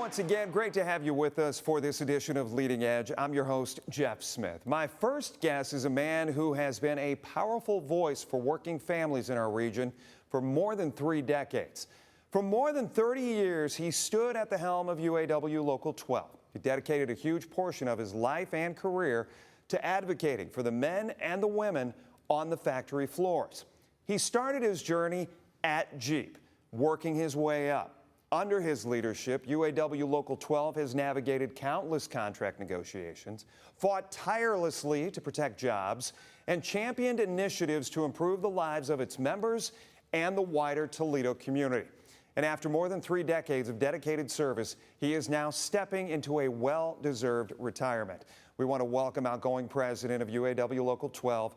once again, great to have you with us for this edition of Leading Edge. I'm your host, Jeff Smith. My first guest is a man who has been a powerful voice for working families in our region for more than 3 decades. For more than 30 years, he stood at the helm of UAW Local 12. He dedicated a huge portion of his life and career to advocating for the men and the women on the factory floors. He started his journey at Jeep, working his way up. Under his leadership, UAW Local 12 has navigated countless contract negotiations, fought tirelessly to protect jobs, and championed initiatives to improve the lives of its members and the wider Toledo community. And after more than 3 decades of dedicated service, he is now stepping into a well-deserved retirement. We want to welcome outgoing president of UAW Local 12,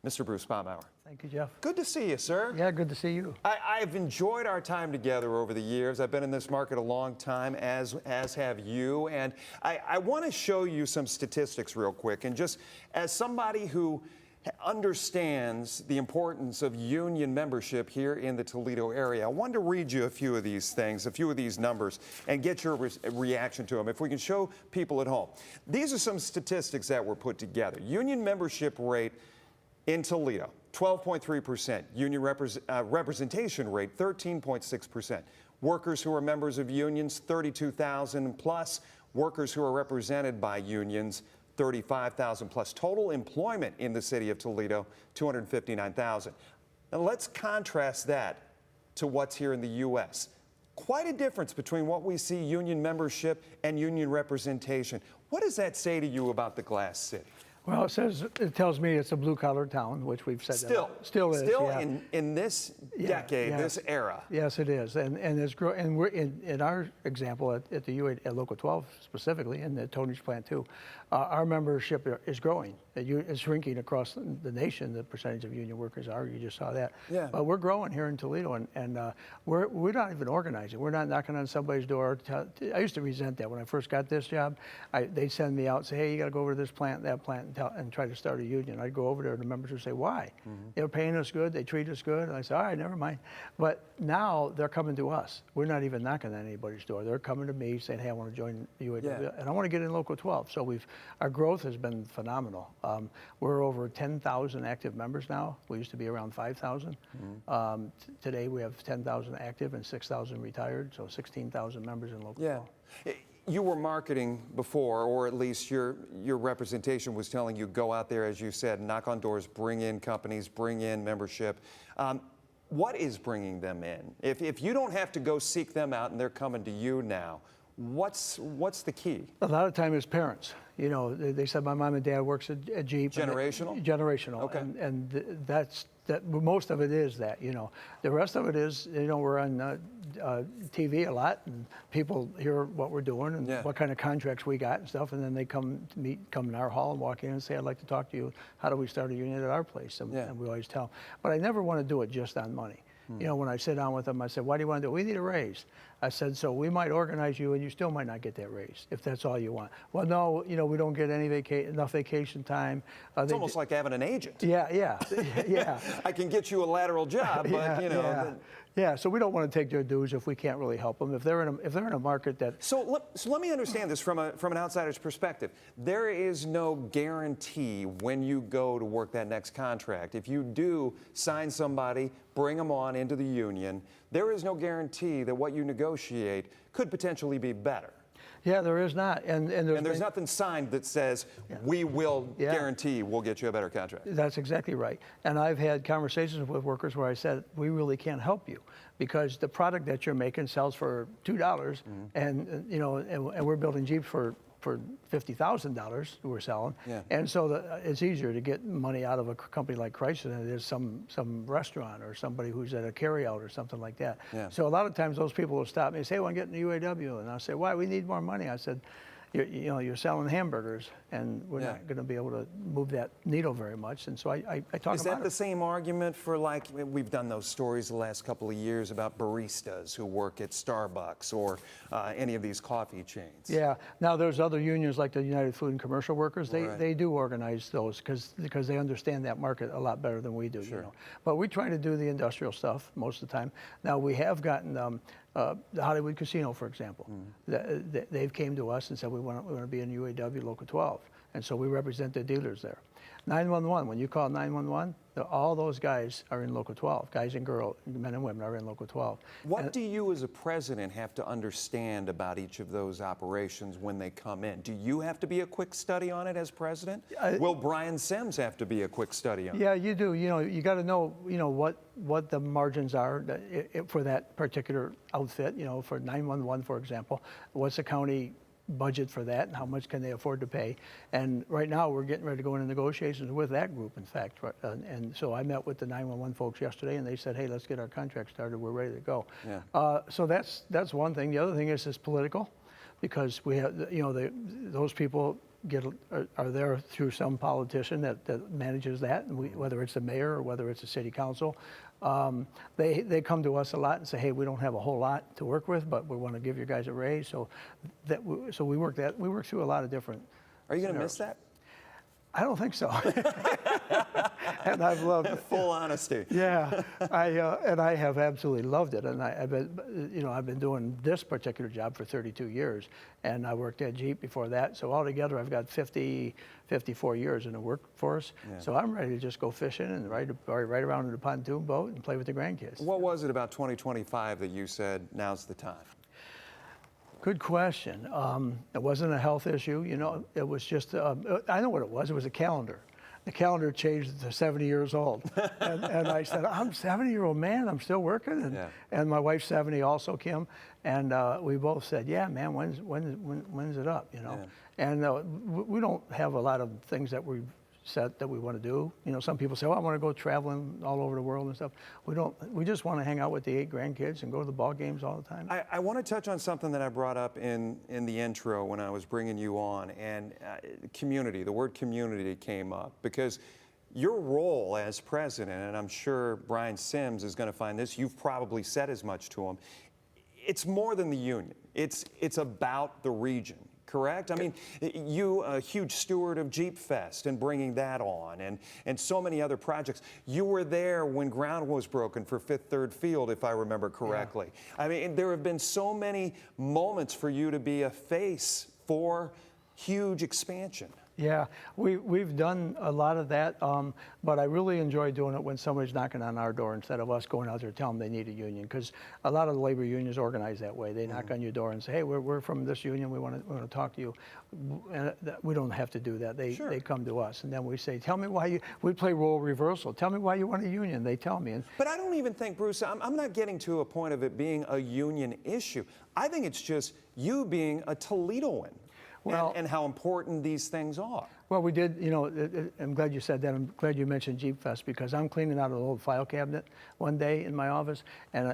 Mr. Bruce Baumhower. Thank you, Jeff. Good to see you, sir. Yeah, good to see you. I've enjoyed our time together over the years. I've been in this market a long time, as have you. And I want to show you some statistics real quick. And just as somebody who understands the importance of union membership here in the Toledo area, I wanted to read you a few of these things, a few of these numbers, and get your reaction to them. If we can show people at home. These are some statistics that were put together. Union membership rate in Toledo, 12.3%. Union representation rate, 13.6%. Workers who are members of unions, 32,000 plus. Workers who are represented by unions, 35,000 plus. Total employment in the city of Toledo, 259,000. Now let's contrast that to what's here in the U.S. Quite a difference between what we see union membership and union representation. What does that say to you about the Glass City? Well, it tells me it's a blue-collar town, which we've said. Still is. Yeah. in this decade, this era. Yes, it is, and we're in our example at the UA at Local 12 specifically, and the Tony's plant too. Our membership is growing. It's shrinking across the nation. The percentage of union workers are. You just saw that. Yeah. But we're growing here in Toledo, and we're not even organizing. We're not knocking on somebody's door. I used to resent that when I first got this job. They'd send me out and say, "Hey, you got to go over to this plant, that plant." And try to start a union. I'd go over there and the members would say, why? They were paying us good, they treat us good. And I said, all right, never mind. But now they're coming to us. We're not even knocking on anybody's door. They're coming to me saying, hey, I want to join UAW, and I want to get in Local 12. So our growth has been phenomenal. We're over 10,000 active members now. We used to be around 5,000. Today we have 10,000 active and 6,000 retired, so 16,000 members in Local 12. You were marketing before, or at least your representation was telling you go out there, as you said, knock on doors, bring in companies, bring in membership. What is bringing them in? If you don't have to go seek them out and they're coming to you now, what's the key? A lot of time is parents. You know, they said my mom and dad works at Jeep. Generational? Generational. Okay. And that's most of it is that, you know. The rest of it is, you know, we're on TV a lot, and people hear what we're doing and what kind of contracts we got and stuff, and then they come in our hall and walk in and say, I'd like to talk to you. How do we start a union at our place? And we always tell them. But I never want to do it just on money. You know, when I sit down with them, I said, why do you want to do it? We need a raise. I said, so we might organize you and you still might not get that raise if that's all you want. Well, no, you know, we don't get any enough vacation time. It's almost like having an agent. Yeah. I can get you a lateral job, but, you know. Yeah, so we don't want to take their dues if we can't really help them. If they're in a market that. So let me understand this from an outsider's perspective. There is no guarantee when you go to work that next contract. If you do sign somebody, bring them on into the union, there is no guarantee that what you negotiate could potentially be better. Yeah, there is not. And there's nothing signed that says we will guarantee we'll get you a better contract. That's exactly right. And I've had conversations with workers where I said, we really can't help you because the product that you're making sells for $2 and, you know, and we're building Jeeps for $50,000 we're selling. And so it's easier to get money out of a company like Chrysler than it is some restaurant or somebody who's at a carryout or something like that. So a lot of times those people will stop me and say, hey, I want to get in the UAW. And I'll say, why? We need more money. I said, you know, you're selling hamburgers, and we're not going to be able to move that needle very much. And so I talk about it. Is that the same argument for, like, we've done those stories the last couple of years about baristas who work at Starbucks or any of these coffee chains? Yeah. Now, there's other unions like the United Food and Commercial Workers. They do organize those because they understand that market a lot better than we do. You know. But we try to do the industrial stuff most of the time. Now, we have gotten the Hollywood Casino, for example. They've came to us and said, we want to be in UAW Local 12. And so we represent the dealers there. 911, when you call 911, all those guys are in Local 12. Guys and girls, men and women are in Local 12. What do you as a president have to understand about each of those operations when they come in? Do you have to be a quick study on it as president? Will Brian Sims have to be a quick study on it? Yeah, you do. You know, you got to know, what the margins are for that particular outfit. You know, for 911, for example, what's the county budget for that, and how much can they afford to pay? And right now we're getting ready to go into negotiations with that group, in fact. And so I met with the 911 folks yesterday, and they said, hey, let's get our contract started. We're ready to go. Yeah. So that's one thing. The other thing is political, because we have, those people are there through some politician that manages that, and whether it's the mayor or whether it's the city council. They come to us a lot and say, hey, we don't have a whole lot to work with, but we want to give you guys a raise. So we work through a lot of different. Are you going to miss that? I don't think so. And I've loved it. Full honesty. Yeah, I have absolutely loved it. And I've been doing this particular job for 32 years, and I worked at Jeep before that. So altogether, I've got 54 years in the workforce. Yeah. So I'm ready to just go fishing and ride around in the pontoon boat and play with the grandkids. What was it about 2025 that you said now's the time? Good question. It wasn't a health issue, it was just, I know what it was a calendar. The calendar changed to 70 years old. and I said, I'm a 70-year-old man, I'm still working. And my wife's 70 also, Kim. And we both said, yeah, man, when's it up, Yeah. And we don't have a lot of things that we've set that we want to do. Some people say, I want to go traveling all over the world and stuff. We don't. We just want to hang out with the 8 grandkids and go to the ball games all the time. I want to touch on something that I brought up in the intro when I was bringing you on, and community. The word community came up because your role as president, and I'm sure Brian Sims is going to find this, you've probably said as much to him, it's more than the union. It's about the region. Correct? I mean, you, a huge steward of Jeep Fest and bringing that on, and so many other projects. You were there when ground was broken for Fifth Third Field, if I remember correctly. Yeah. I mean, there have been so many moments for you to be a face for huge expansion. Yeah, we've done a lot of that, but I really enjoy doing it when somebody's knocking on our door instead of us going out there and telling them they need a union, because a lot of the labor unions organize that way. They knock on your door and say, hey, we're from this union, we want to talk to you. And we don't have to do that. They come to us, and then we say, tell me why we play role reversal. Tell me why you want a union. They tell me. But I don't even think, Bruce, I'm not getting to a point of it being a union issue. I think it's just you being a Toledoan. Well, and how important these things are. Well, we did, I'm glad you said that. I'm glad you mentioned Jeep Fest, because I'm cleaning out an old file cabinet one day in my office, and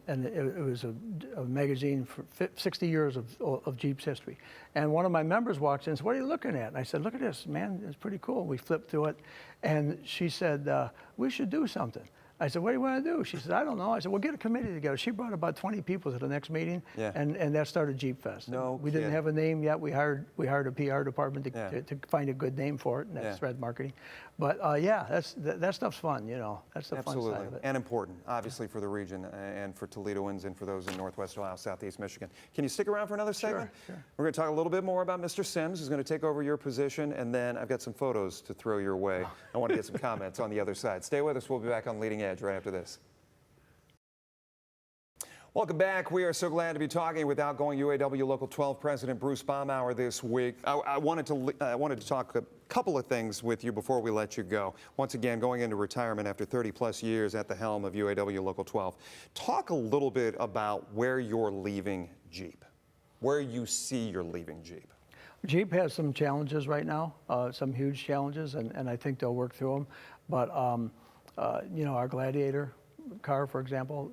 it was a magazine for 60 years of Jeep's history. And one of my members walks in and said, what are you looking at? And I said, look at this, man, it's pretty cool. We flipped through it, and she said, we should do something. I said, what do you want to do? She said, I don't know. I said, well, get a committee together. She brought about 20 people to the next meeting, and that started Jeep Fest. We didn't have a name yet. We hired a PR department to find a good name for it, and that's Thread Marketing. But that stuff's fun, That's the fun side of it. And important, obviously, for the region and for Toledoans and for those in Northwest Ohio, Southeast Michigan. Can you stick around for another segment? Sure. We're going to talk a little bit more about Mr. Sims, who's going to take over your position, and then I've got some photos to throw your way. I want to get some comments on the other side. Stay with us. We'll be back on Leading Edge right after this. Welcome back. We are so glad to be talking with outgoing UAW Local 12 President Bruce Baumhower this week. I wanted to talk a couple of things with you before we let you go. Once again, going into retirement after 30-plus years at the helm of UAW Local 12. Talk a little bit about where you're leaving Jeep, where you see you're leaving Jeep. Jeep has some challenges right now, some huge challenges, and I think they'll work through them. But, our Gladiator car, for example,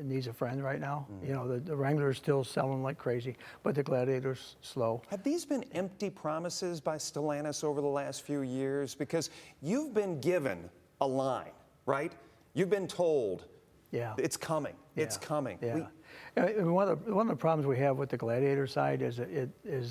needs a friend right now. The Wrangler's still selling like crazy, but the Gladiator's slow. Have these been empty promises by Stellantis over the last few years? Because you've been given a line, right? You've been told, it's coming, it's coming. Yeah. One of the problems we have with the Gladiator side is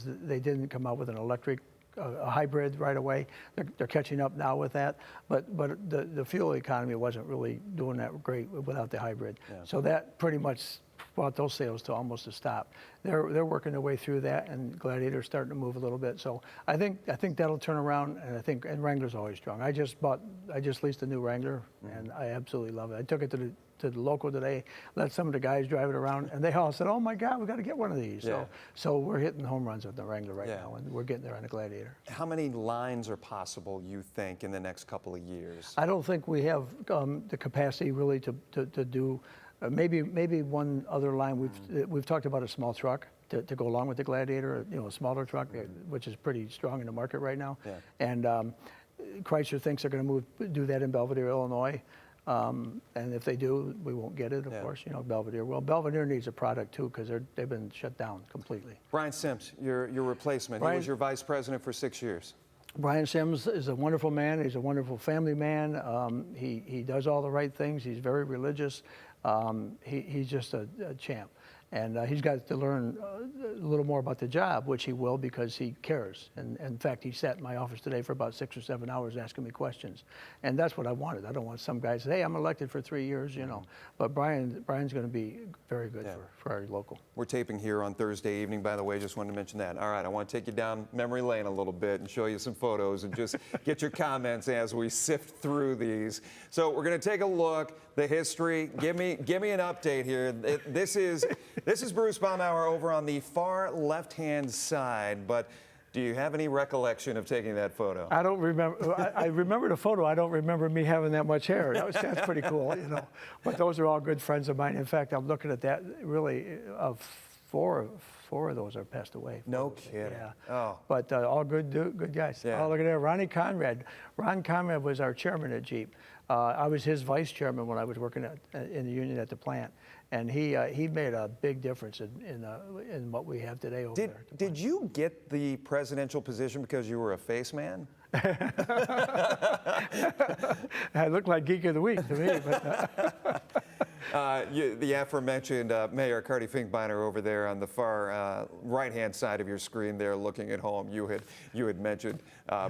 they didn't come out with an electric a hybrid right away. They're catching up now with that, but the fuel economy wasn't really doing that great without the hybrid. So that pretty much brought those sales to almost a stop. They're working their way through that, and Gladiator's starting to move a little bit. So I think that'll turn around, and Wrangler's always strong. I just leased a new Wrangler, and I absolutely love it. I took it to the local today, let some of the guys drive it around, and they all said, "Oh my God, we got to get one of these." Yeah. So we're hitting home runs with the Wrangler right now, and we're getting there on the Gladiator. How many lines are possible, you think, in the next couple of years? I don't think we have the capacity really to do. Maybe one other line. We've talked about a small truck to go along with the Gladiator. A smaller truck, which is pretty strong in the market right now. Yeah. And Chrysler thinks they're going to do that in Belvedere, Illinois. And if they do, we won't get it, of course. Belvedere. Well, Belvedere needs a product too, because they've been shut down completely. Brian Sims, your replacement. He was your vice president for 6 years. Brian Sims is a wonderful man. He's a wonderful family man. He does all the right things. He's very religious. He's just a champ. And he's got to learn a little more about the job, which he will because he cares. And in fact, he sat in my office today for about 6 or 7 hours asking me questions. And that's what I wanted. I don't want some guy to say, "Hey, I'm elected for 3 years," But Brian's going to be very good for our local. We're taping here on Thursday evening, by the way. Just wanted to mention that. All right, I want to take you down memory lane a little bit and show you some photos and just get your comments as we sift through these. So we're going to take a look, the history. Give me an update here. This is Bruce Baumhower over on the far left-hand side, but do you have any recollection of taking that photo? I don't remember. I remember the photo. I don't remember me having that much hair. That's pretty cool, But those are all good friends of mine. In fact, I'm looking at that. Really, four of those are passed away. No kidding. Yeah. Oh. But all good guys. Yeah. Oh, look at that. Ronnie Conrad. Ron Conrad was our chairman at Jeep. I was his vice chairman when I was working in the union at the plant, and he made a big difference in what we have today over there. Did you get the presidential position because you were a face man? I look like Geek of the Week to me. But, the aforementioned Mayor Cardi Finkbeiner over there on the far right-hand side of your screen there, looking at home. You had mentioned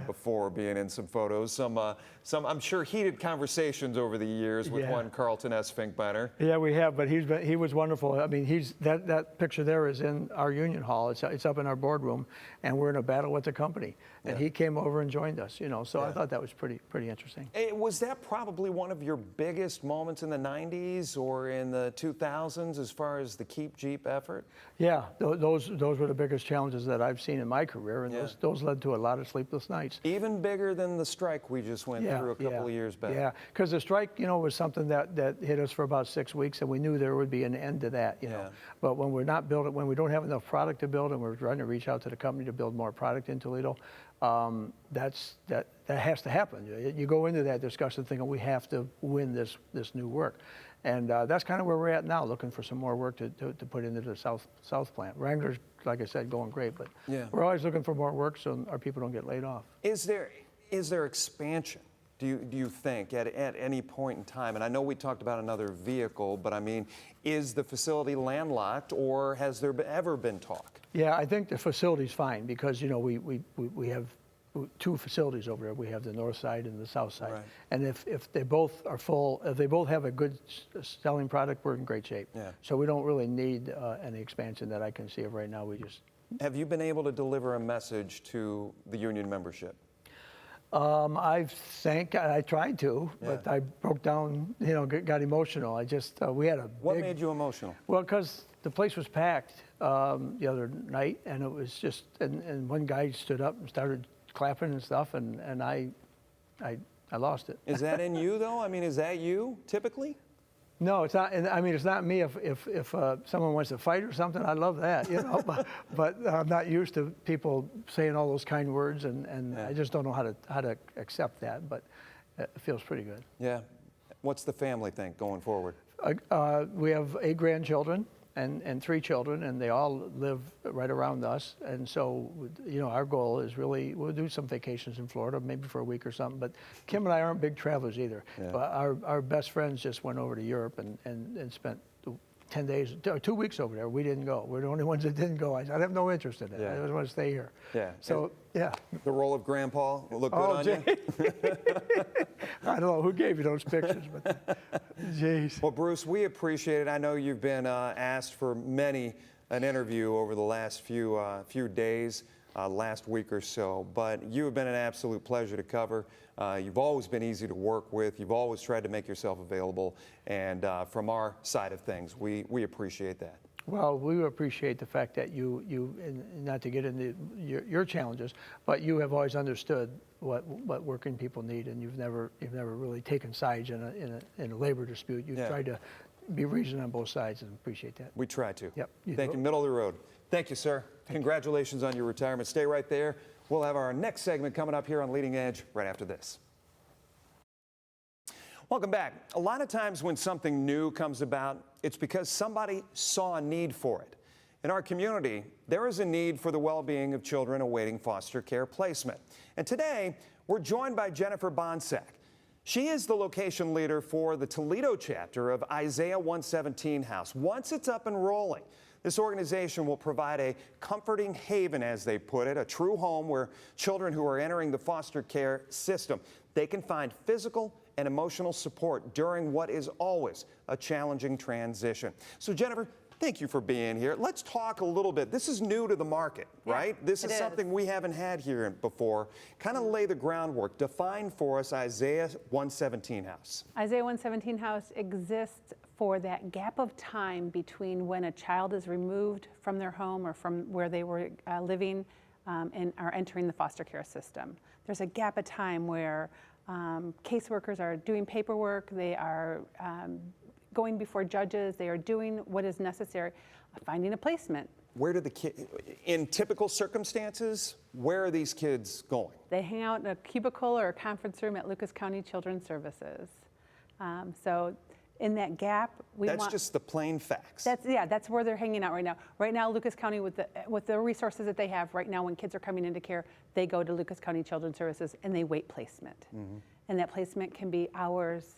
before being in some photos, some I'm sure heated conversations over the years with one Carlton S. Finkbeiner. Yeah, we have, but he was wonderful. I mean, that picture there is in our union hall. It's up in our boardroom, and we're in a battle with the company. And he came over and joined us. So I thought that was pretty interesting. Was that probably one of your biggest moments in the 90s or in the 2000s as far as the Keep Jeep effort? Yeah, those were the biggest challenges that I've seen in my career, and those led to a lot of sleepless nights. Even bigger than the strike we just went through a couple of years back. Yeah, because the strike, was something that hit us for about 6 weeks, and we knew there would be an end to that, But when we're not building, when we don't have enough product to build, and we're trying to reach out to the company to build more product in Toledo, that has to happen. You go into that discussion thinking we have to win this new work, and that's kind of where we're at now, looking for some more work to put into the south plant. Wrangler's, like I said, going great, but we're always looking for more work so our people don't get laid off. Is there expansion? Do you think at any point in time? And I know we talked about another vehicle, but I mean, is the facility landlocked, or has there ever been talk? Yeah, I think the facility's fine because we have 2 facilities over there. We have the north side and the south side, and if they both are full, if they both have a good selling product, we're in great shape. Yeah. So we don't really need any expansion that I can see of right now. Have you been able to deliver a message to the union membership? I tried to, but I broke down, got emotional. We had a What made you emotional? Well, because the place was packed the other night, and it was just, and one guy stood up and started clapping and stuff, and I lost it. Is that in you, though? I mean, is that you, typically? No, it's not. I mean, it's not me. If someone wants to fight or something, I love that, but I'm not used to people saying all those kind words, and I just don't know how to accept that. But it feels pretty good. Yeah. What's the family think going forward? We have 8 grandchildren and 3 children, and they all live right around us. And so, our goal is really, we'll do some vacations in Florida, maybe for a week or something. But Kim and I aren't big travelers either. Yeah. But our best friends just went over to Europe and spent 10 days, 2 weeks over there. We didn't go. We're the only ones that didn't go. I said, I have no interest in it. Yeah. I just want to stay here. Yeah. So, yeah. The role of Grandpa will look good Oh, on you? I don't know who gave you those pictures, but jeez. Well, Bruce, we appreciate it. I know you've been asked for many an interview over the last few days, last week or so, but you have been an absolute pleasure to cover. You've always been easy to work with. You've always tried to make yourself available, and from our side of things, we appreciate that. Well, we appreciate the fact that and not to get into your challenges, but you have always understood what working people need, and you've never really taken sides in a labor dispute. You've tried to be reasonable on both sides, and appreciate that. We try to. Yep. Thank you, middle of the road. Thank you, sir. Congratulations on your retirement. Stay right there. We'll have our next segment coming up here on Leading Edge right after this. Welcome back. A lot of times when something new comes about, it's because somebody saw a need for it. In our community, there is a need for the well-being of children awaiting foster care placement. And today, we're joined by Jennifer Bohnsack. She is the location leader for the Toledo chapter of Isaiah 117 House. Once it's up and rolling, this organization will provide a comforting haven, as they put it, a true home where children who are entering the foster care system, they can find physical and emotional support during what is always a challenging transition. So Jennifer, thank you for being here. Let's talk a little bit. This is new to the market, right? This is something we haven't had here before. Kind of lay the groundwork. Define for us Isaiah 117 House. Isaiah 117 House exists for that gap of time between when a child is removed from their home or from where they were living and are entering the foster care system. There's a gap of time where caseworkers are doing paperwork, they are going before judges, they are doing what is necessary, finding a placement. Where do the kids, in typical circumstances, where are these kids going? They hang out in a cubicle or a conference room at Lucas County Children's Services. So in that gap, That's just the plain facts. That's where they're hanging out right now. Right now, Lucas County, with the resources that they have right now, when kids are coming into care, they go to Lucas County Children's Services and they wait placement. Mm-hmm. And that placement can be hours,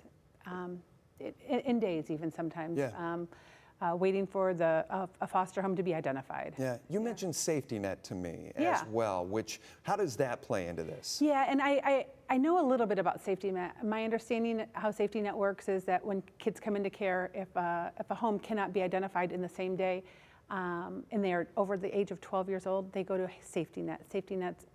in days even sometimes. Yeah. Waiting for a foster home to be identified. Yeah, you mentioned safety net to me as well, how does that play into this? Yeah, and I know a little bit about safety net. My understanding how safety net works is that when kids come into care, if a home cannot be identified in the same day, and they are over the age of 12 years old, they go to safety net. Safety net's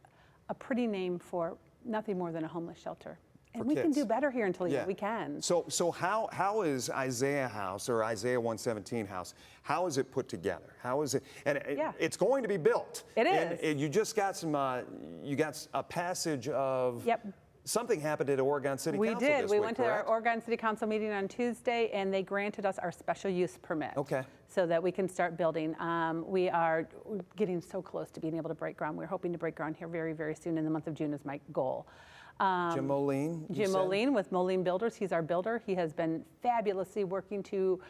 a pretty name for nothing more than a homeless shelter. And we can do better here in Toledo. Yeah. We can. So how is Isaiah House or Isaiah 117 House? How is it put together? How is it? And it's going to be built. It is. And you just got you got a passage of. Yep. Something happened at Oregon City Council. We did. This we week, went correct? to our Oregon City Council meeting on Tuesday, and they granted us our special use permit. Okay. So that we can start building. We are getting so close to being able to break ground. We're hoping to break ground here very, very soon. In the month of June is my goal. Jim Moline? Jim Moline with Moline Builders. He's our builder. He has been fabulously working to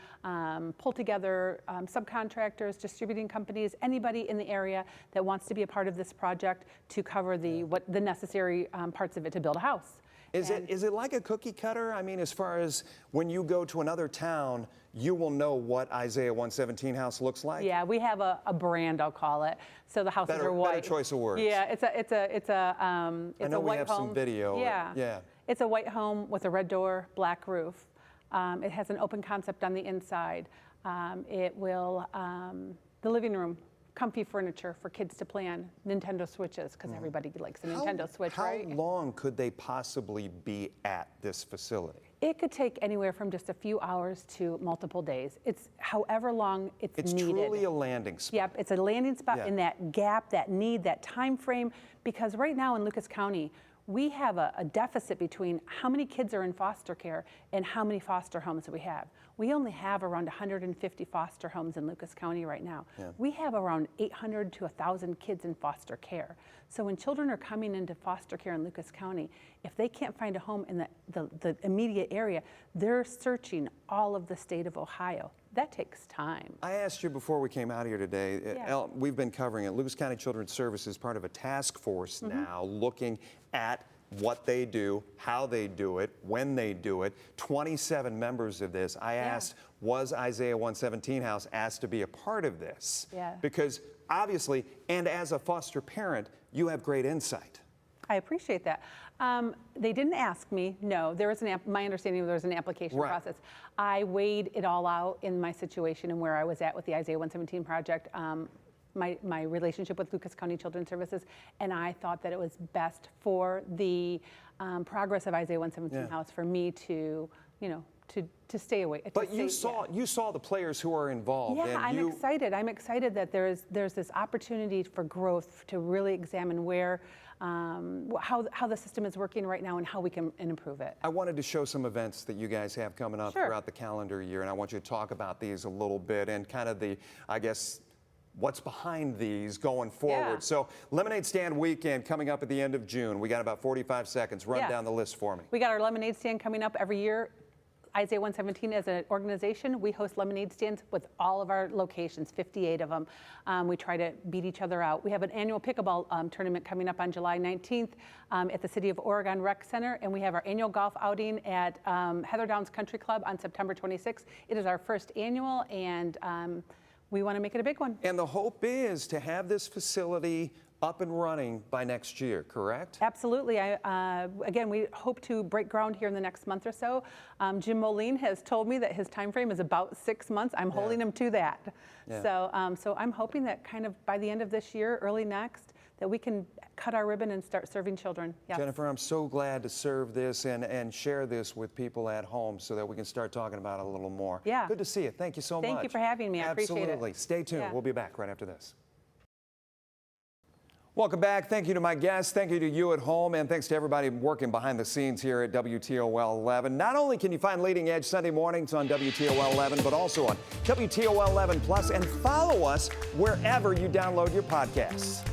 pull together subcontractors, distributing companies, anybody in the area that wants to be a part of this project to cover the necessary parts of it to build a house. Is it like a cookie cutter? I mean, as far as when you go to another town, you will know what Isaiah 117 House looks like? Yeah, we have a brand, I'll call it. So the houses are white. Better choice of words. Yeah, it's a I know white we have home. some video. Yeah. It's a white home with a red door, black roof. It has an open concept on the inside. It will, the living room, comfy furniture for kids to play on, Nintendo Switches, because everybody likes a Nintendo Switch, right? How long could they possibly be at this facility? It could take anywhere from just a few hours to multiple days. It's however long it's needed. It's truly a landing spot. Yep, it's a landing spot in that gap, that need, that time frame, because right now in Lucas County, we have a deficit between how many kids are in foster care and how many foster homes we have. We only have around 150 foster homes in Lucas County right now. Yeah. We have around 800 to 1,000 kids in foster care. So when children are coming into foster care in Lucas County, if they can't find a home in the immediate area, they're searching all of the state of Ohio. That takes time. I asked you before we came out here today, we've been covering it. Lucas County Children's Services is part of a task force now looking at what they do, how they do it, when they do it. 27 members of this. I asked, was Isaiah 117 House asked to be a part of this? Yeah. Because obviously, and as a foster parent, you have great insight. I appreciate that. They didn't ask me, no. There was my understanding there was an application process. I weighed it all out in my situation and where I was at with the Isaiah 117 project, my relationship with Lucas County Children's Services, and I thought that it was best for the progress of Isaiah 117 House for me to, to stay away. But you saw the players who are involved. Yeah, and I'm excited. I'm excited that there's this opportunity for growth to really examine where, how the system is working right now and how we can improve it. I wanted to show some events that you guys have coming up throughout the calendar year, and I want you to talk about these a little bit and kind of the, I guess, what's behind these going forward. So Lemonade Stand Weekend coming up at the end of June. We got about 45 seconds. Run down the list for me. We got our Lemonade Stand coming up every year. Isaiah 117 as an organization, we host lemonade stands with all of our locations, 58 of them. We try to beat each other out. We have an annual pickleball tournament coming up on July 19th at the City of Oregon Rec Center, and we have our annual golf outing at Heather Downs Country Club on September 26th. It is our first annual, and we want to make it a big one. And the hope is to have this facility up and running by next year, correct? Absolutely. Again, we hope to break ground here in the next month or so. Jim Moline has told me that his time frame is about 6 months. I'm holding him to that. So I'm hoping that kind of by the end of this year, early next, that we can cut our ribbon and start serving children. Yes. Jennifer, I'm so glad to serve this and share this with people at home so that we can start talking about it a little more. Yeah. Good to see you. Thank you so much. Thank you for having me. I appreciate it. Absolutely. Stay tuned. Yeah. We'll be back right after this. Welcome back. Thank you to my guests. Thank you to you at home. And thanks to everybody working behind the scenes here at WTOL 11. Not only can you find Leading Edge Sunday mornings on WTOL 11, but also on WTOL 11 Plus, and follow us wherever you download your podcasts.